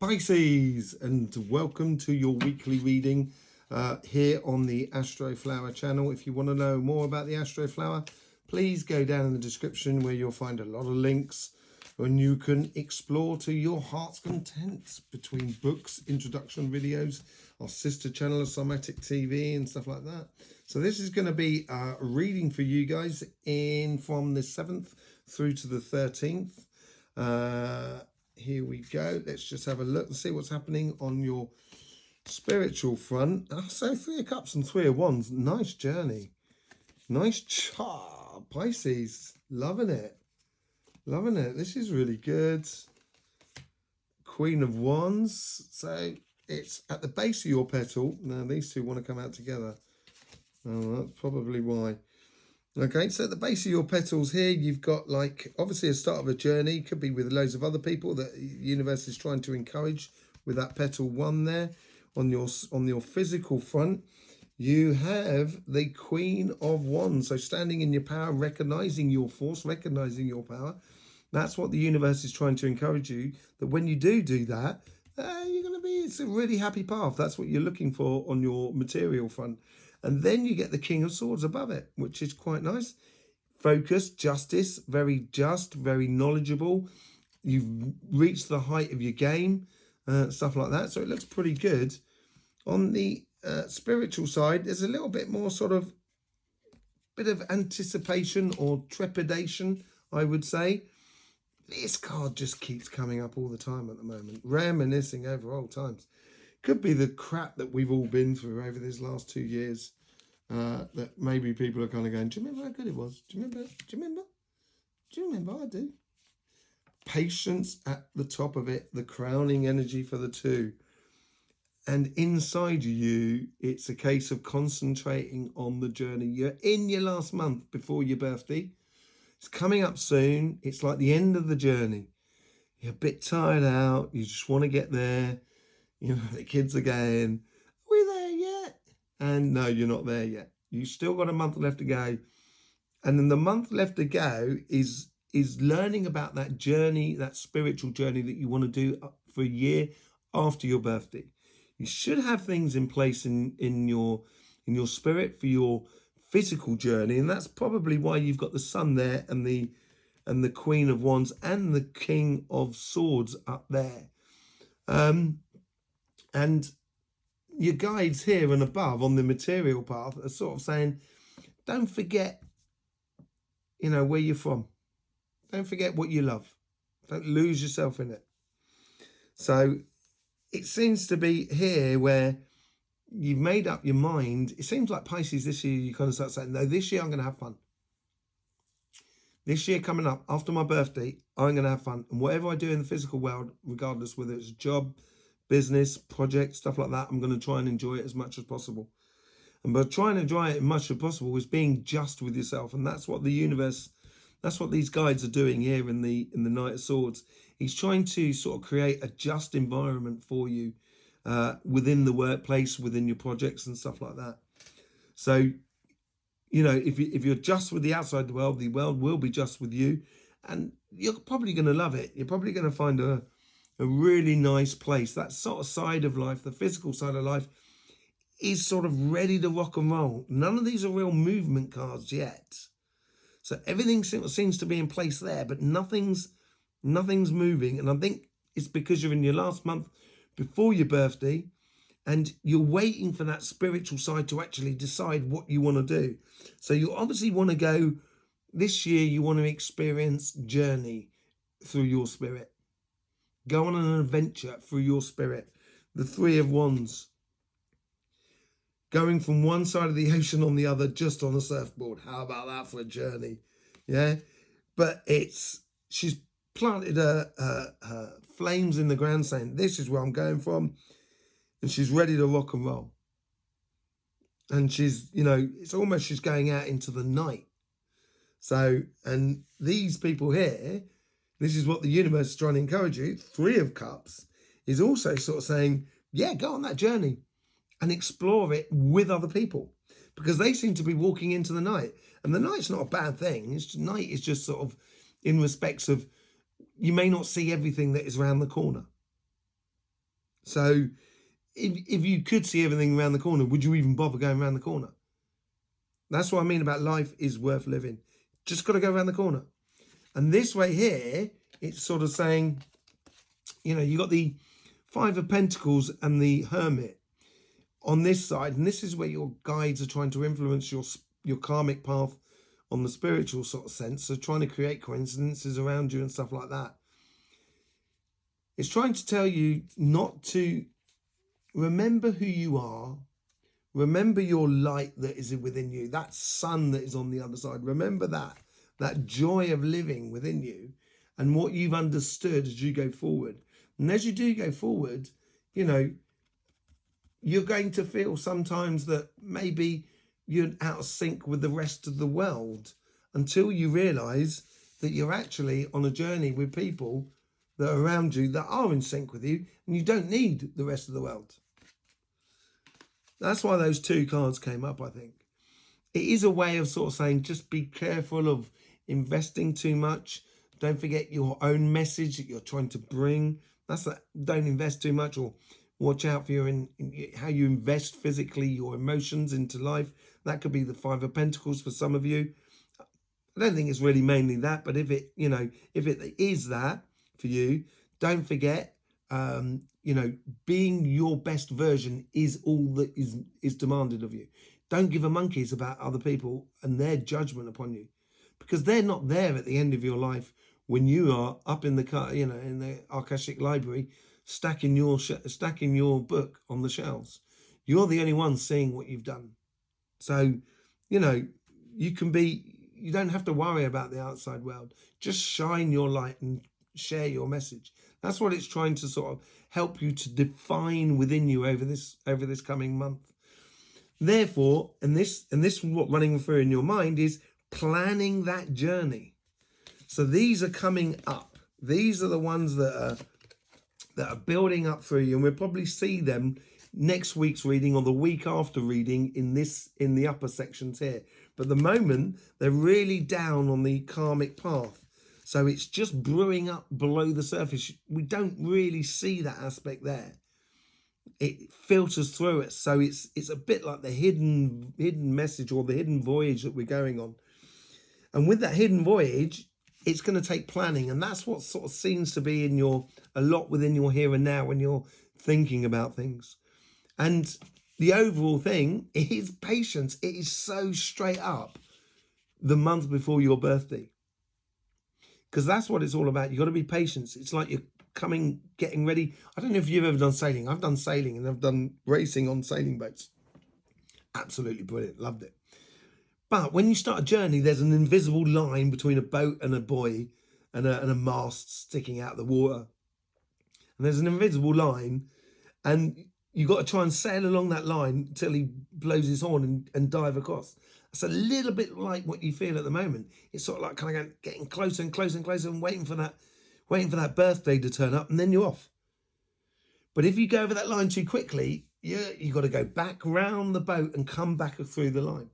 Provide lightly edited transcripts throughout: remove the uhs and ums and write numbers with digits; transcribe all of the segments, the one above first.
Pisces, and welcome to your weekly reading here on the Astroflower channel. If you want to know more about the Astroflower, please go down in the description where you'll find a lot of links and you can explore to your heart's content between books, introduction videos, our sister channel, Somatic TV and stuff like that. So this is going to be a reading for you guys from the 7th through to the 13th. Here we go. Let's just have a look and see what's happening on your spiritual front. So 3 of Cups and 3 of Wands. Nice journey. Nice job, Pisces. Loving it. Loving it. This is really good. Queen of Wands. So it's at the base of your petal. Now these two want to come out together. Oh, that's probably why. Okay, so at the base of your petals here, you've got like obviously a start of a journey. Could be with loads of other people that the universe is trying to encourage with that petal 1 there. On your physical front, you have the Queen of Wands. So standing in your power, recognizing your force, recognizing your power. That's what the universe is trying to encourage you. That when you do that, you're going to be, it's a really happy path. That's what you're looking for on your material front. And then you get the King of Swords above it, which is quite nice. Focus, justice, very just, very knowledgeable. You've reached the height of your game, stuff like that. So it looks pretty good. On the spiritual side, there's a little bit more sort of bit of anticipation or trepidation, I would say. This card just keeps coming up all the time at the moment, reminiscing over old times. Could be the crap that we've all been through over these last 2 years. That maybe people are kind of going, do you remember how good it was? Do you remember? Do you remember? Do you remember? I do. Patience at the top of it, the crowning energy for the 2. And inside you, it's a case of concentrating on the journey. You're in your last month before your birthday. It's coming up soon. It's like the end of the journey. You're a bit tired out. You just want to get there. You know, the kids are going, are we there yet? And no, you're not there yet. You've still got a month left to go. And then the month left to go is learning about that journey, that spiritual journey that you want to do for a year after your birthday. You should have things in place in your spirit for your physical journey. And that's probably why you've got the Sun there and the Queen of Wands and the King of Swords up there. And your guides here and above on the material path are sort of saying, don't forget, you know, where you're from. Don't forget what you love. Don't lose yourself in it. So it seems to be here where you've made up your mind. It seems like Pisces this year, you kind of start saying, no, this year I'm going to have fun. This year coming up, after my birthday, I'm going to have fun. And whatever I do in the physical world, regardless whether it's a job, business, project, stuff like that, I'm going to try and enjoy it as much as possible. And by trying to enjoy it as much as possible is being just with yourself. And that's what the universe, that's what these guides are doing here in the Knight of Swords. He's trying to sort of create a just environment for you within the workplace, within your projects and stuff like that. So, you know, if you're just with the outside world, the world will be just with you. And you're probably going to love it. You're probably going to find a really nice place. That sort of side of life, the physical side of life, is sort of ready to rock and roll. None of these are real movement cards yet. So everything seems to be in place there, but nothing's moving. And I think it's because you're in your last month before your birthday and you're waiting for that spiritual side to actually decide what you want to do. So you obviously want to go, this year you want to experience journey through your spirit. Go on an adventure through your spirit. The 3 of Wands. Going from one side of the ocean on the other just on a surfboard. How about that for a journey? Yeah. But she's planted her flames in the ground saying, this is where I'm going from. And she's ready to rock and roll. And she's, you know, it's almost she's going out into the night. So, and these people here, this is what the universe is trying to encourage you. 3 of Cups is also sort of saying, yeah, go on that journey and explore it with other people because they seem to be walking into the night. And the night's not a bad thing. Night is just sort of in respects of you may not see everything that is around the corner. So if you could see everything around the corner, would you even bother going around the corner? That's what I mean about life is worth living. Just got to go around the corner. And this way here, it's sort of saying, you know, you got the Five of Pentacles and the Hermit on this side, and this is where your guides are trying to influence your karmic path on the spiritual sort of sense. So trying to create coincidences around you and stuff like that. It's trying to tell you not to remember who you are. Remember your light that is within you, that sun that is on the other side. Remember that joy of living within you and what you've understood as you go forward. And as you do go forward, you know, you're going to feel sometimes that maybe you're out of sync with the rest of the world until you realize that you're actually on a journey with people that are around you that are in sync with you, and you don't need the rest of the world. That's why those two cards came up, I think. It is a way of sort of saying, just be careful of investing too much. Don't forget your own message that you're trying to bring. That's that. Don't invest too much, or watch out for how you invest physically, your emotions into life. That could be the Five of Pentacles for some of you. I don't think it's really mainly that, but if it is that for you, don't forget, being your best version is all that is demanded of you. Don't give a monkeys about other people and their judgment upon you, because they're not there at the end of your life when you are up in the car, in the Akashic library, stacking your book on the shelves. You're the only one seeing what you've done. So, you don't have to worry about the outside world. Just shine your light and share your message. That's what it's trying to sort of help you to define within you over this coming month. Therefore, and this what running through in your mind is planning that journey. So these are coming up. These are the ones that are building up through you, and we'll probably see them next week's reading or the week after reading in the upper sections here. But at the moment, they're really down on the karmic path. So it's just brewing up below the surface. We don't really see that aspect there. It filters through it. So it's a bit like the hidden message or the hidden voyage that we're going on. And with that hidden voyage, it's going to take planning. And that's what sort of seems to be a lot within your here and now when you're thinking about things. And the overall thing is patience. It is so straight up the month before your birthday. Because that's what it's all about. You've got to be patient. It's like you're getting ready. I don't know if you've ever done sailing. I've done sailing and I've done racing on sailing boats. Absolutely brilliant. Loved it. But when you start a journey, there's an invisible line between a boat and a buoy and a mast sticking out of the water. And there's an invisible line, and you've got to try and sail along that line until he blows his horn and dive across. It's a little bit like what you feel at the moment. It's sort of like kind of getting closer and closer and closer and waiting for that birthday to turn up, and then you're off. But if you go over that line too quickly, you've got to go back round the boat and come back through the line.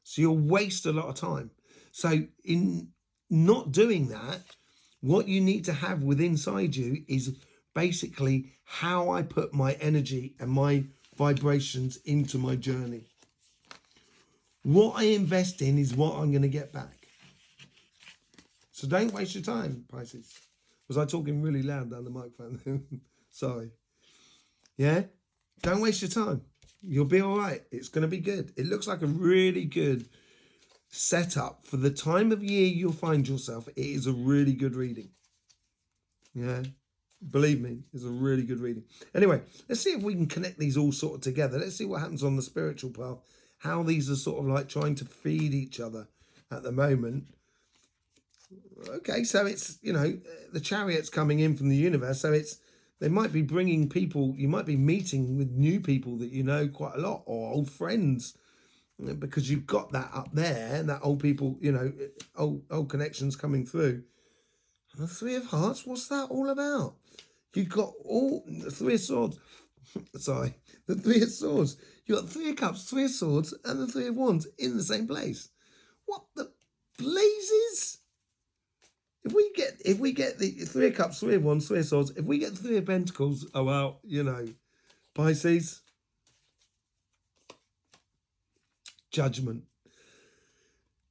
So you'll waste a lot of time. So in not doing that, what you need to have within inside you is basically how I put my energy and my vibrations into my journey. What I invest in is what I'm going to get back. So don't waste your time, Pisces. Was I talking really loud down the microphone? Sorry. Yeah? Don't waste your time. You'll be all right. It's going to be good. It looks like a really good setup for the time of year you'll find yourself. It is a really good reading. Yeah? Believe me, it's a really good reading. Anyway, let's see if we can connect these all sort of together. Let's see what happens on the spiritual path. How these are sort of like trying to feed each other at the moment. Okay, so it's, the Chariot's coming in from the universe. So they might be bringing people, you might be meeting with new people that you know quite a lot, or old friends, because you've got that up there, that old people, old connections coming through. And the Three of Hearts, what's that all about? You've got the Three of Swords. Sorry, the Three of Swords. You've got Three of Cups, Three of Swords, and the Three of Wands in the same place. What the blazes? if we get the Three of Cups, Three of Wands, Three of Swords, if we get the Three of Pentacles, oh well, Pisces, Judgment.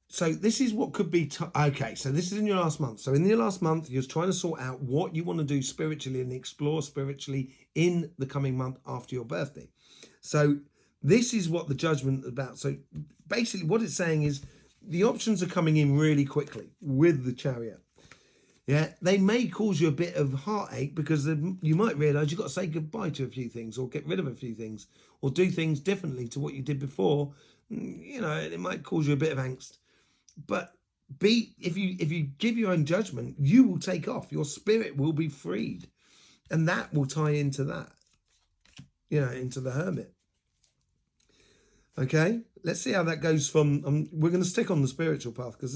So this is what could be, okay, so this is in your last month. So in your last month, you're trying to sort out what you want to do spiritually and explore spiritually in the coming month after your birthday. So this is what the Judgment is about. So basically what it's saying is the options are coming in really quickly with the Chariot. Yeah, they may cause you a bit of heartache because you might realise you've got to say goodbye to a few things or get rid of a few things or do things differently to what you did before. It might cause you a bit of angst. But if you give your own judgment, you will take off. Your spirit will be freed. And that will tie into that, into the Hermit. Okay, let's see how that goes from, we're going to stick on the spiritual path because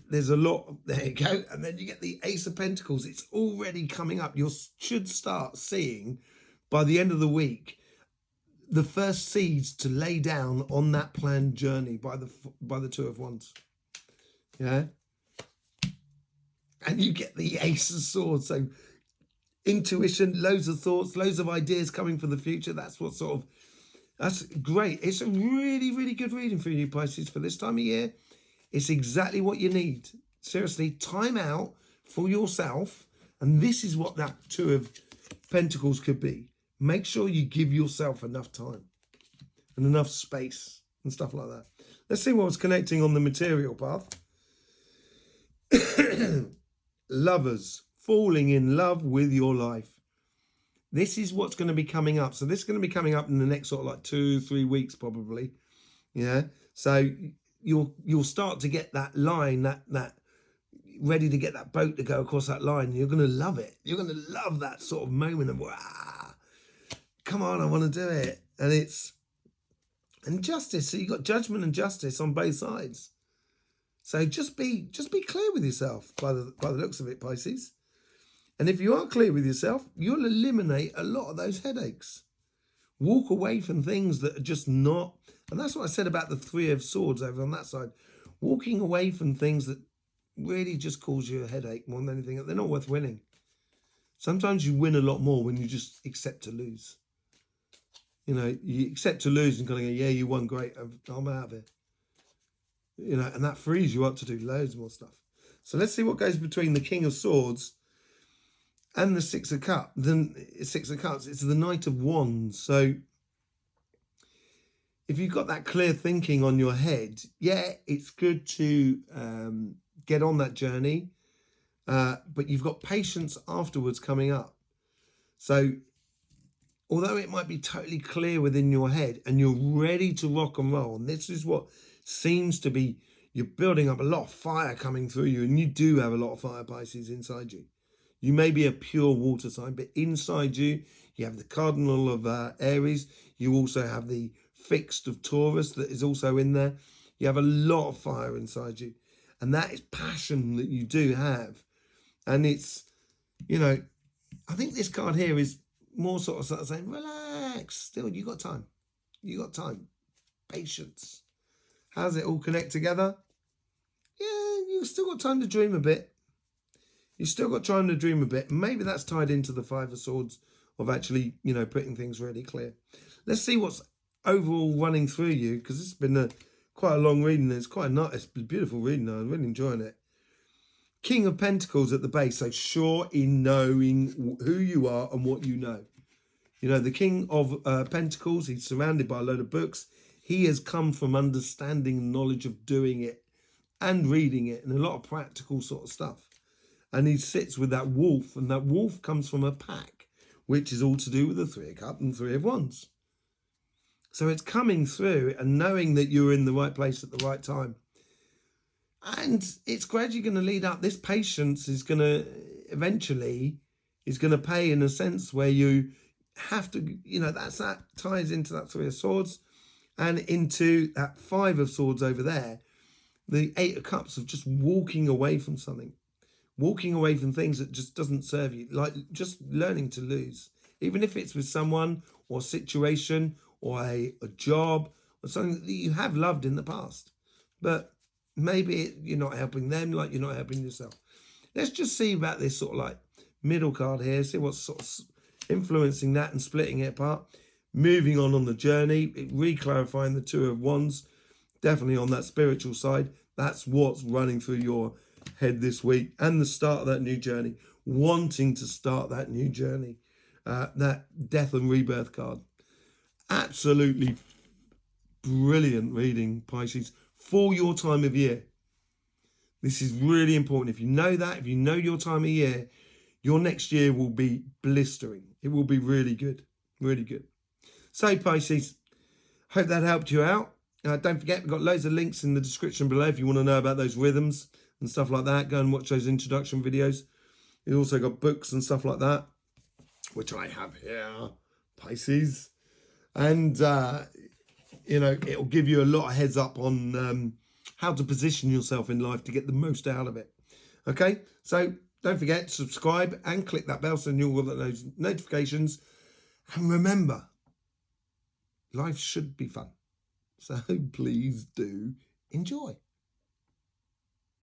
there's a lot, there you go. And then you get the Ace of Pentacles. It's already coming up. You should start seeing by the end of the week, the first seeds to lay down on that planned journey by the Two of Wands. Yeah. And you get the Ace of Swords. So intuition, loads of thoughts, loads of ideas coming for the future. That's great. It's a really, really good reading for you, Pisces, for this time of year. It's exactly what you need. Seriously, time out for yourself. And this is what that Two of Pentacles could be. Make sure you give yourself enough time and enough space and stuff like that. Let's see what's connecting on the material path. Lovers, falling in love with your life. This is what's going to be coming up. So this is going to be coming up in the next sort of like 2-3 weeks probably. Yeah. So you'll start to get that line, that ready to get that boat to go across that line. You're going to love it. You're going to love that sort of moment of, wow, come on, I want to do it. And justice. So you've got judgment and justice on both sides. So just be clear with yourself by the looks of it, Pisces. And if you are clear with yourself, you'll eliminate a lot of those headaches. Walk away from things that are just not, and that's what I said about the Three of Swords over on that side. Walking away from things that really just cause you a headache more than anything. They're not worth winning. Sometimes you win a lot more when you just accept to lose. You accept to lose and kind of go, yeah, you won, great, I'm out of it. And that frees you up to do loads more stuff. So let's see what goes between the King of Swords and the Six of Cups. Then Six of Cups, it's the Knight of Wands. So if you've got that clear thinking on your head, yeah, it's good to get on that journey. But you've got patience afterwards coming up. So although it might be totally clear within your head and you're ready to rock and roll, and this is what seems to be, you're building up a lot of fire coming through you, and you do have a lot of fire, Pisces, inside you. You may be a pure water sign, but inside you, you have the cardinal of Aries. You also have the fixed of Taurus that is also in there. You have a lot of fire inside you. And that is passion that you do have. And it's, I think this card here is more sort of saying, relax, still, you got time. You got time. Patience. How does it all connect together? Yeah, you've still got time to dream a bit. You've still got time to dream a bit. Maybe that's tied into the Five of Swords of actually, putting things really clear. Let's see what's overall running through you, because it's been quite a long reading. It's quite a nice, beautiful reading. I'm really enjoying it. King of Pentacles at the base, so sure in knowing who you are and what you know. The King of Pentacles, he's surrounded by a load of books. He has come from understanding knowledge of doing it and reading it and a lot of practical sort of stuff. And he sits with that wolf, and that wolf comes from a pack, which is all to do with the Three of Cups and Three of Wands. So it's coming through and knowing that you're in the right place at the right time. And it's gradually going to lead up. This patience is going to eventually pay in a sense where you have to, that ties into that Three of Swords and into that Five of Swords over there. The Eight of Cups of just walking away from something. Walking away from things that just doesn't serve you. Like just learning to lose. Even if it's with someone or a situation or a job or something that you have loved in the past. But maybe you're not helping them like you're not helping yourself. let's just see about this sort of like middle card here, see what's sort of influencing that and splitting it apart. Moving on the journey, re-clarifying the Two of Wands, definitely on that spiritual side. That's what's running through your head this week, and the start of that new journey, wanting to start that new journey. That death and rebirth card. Absolutely brilliant reading, Pisces, for your time of year. This is really important. If you know that, if you know your time of year, your next year will be blistering. It will be really good, really good. So, Pisces, hope that helped you out. Don't forget, we've got loads of links in the description below if you want to know about those rhythms and stuff like that. Go and watch those introduction videos. We've also got books and stuff like that, which I have here, Pisces. And, you know, it'll give you a lot of heads up on how to position yourself in life to get the most out of it. Okay, so don't forget to subscribe and click that bell so you'll get those notifications. And remember, life should be fun. So please do enjoy.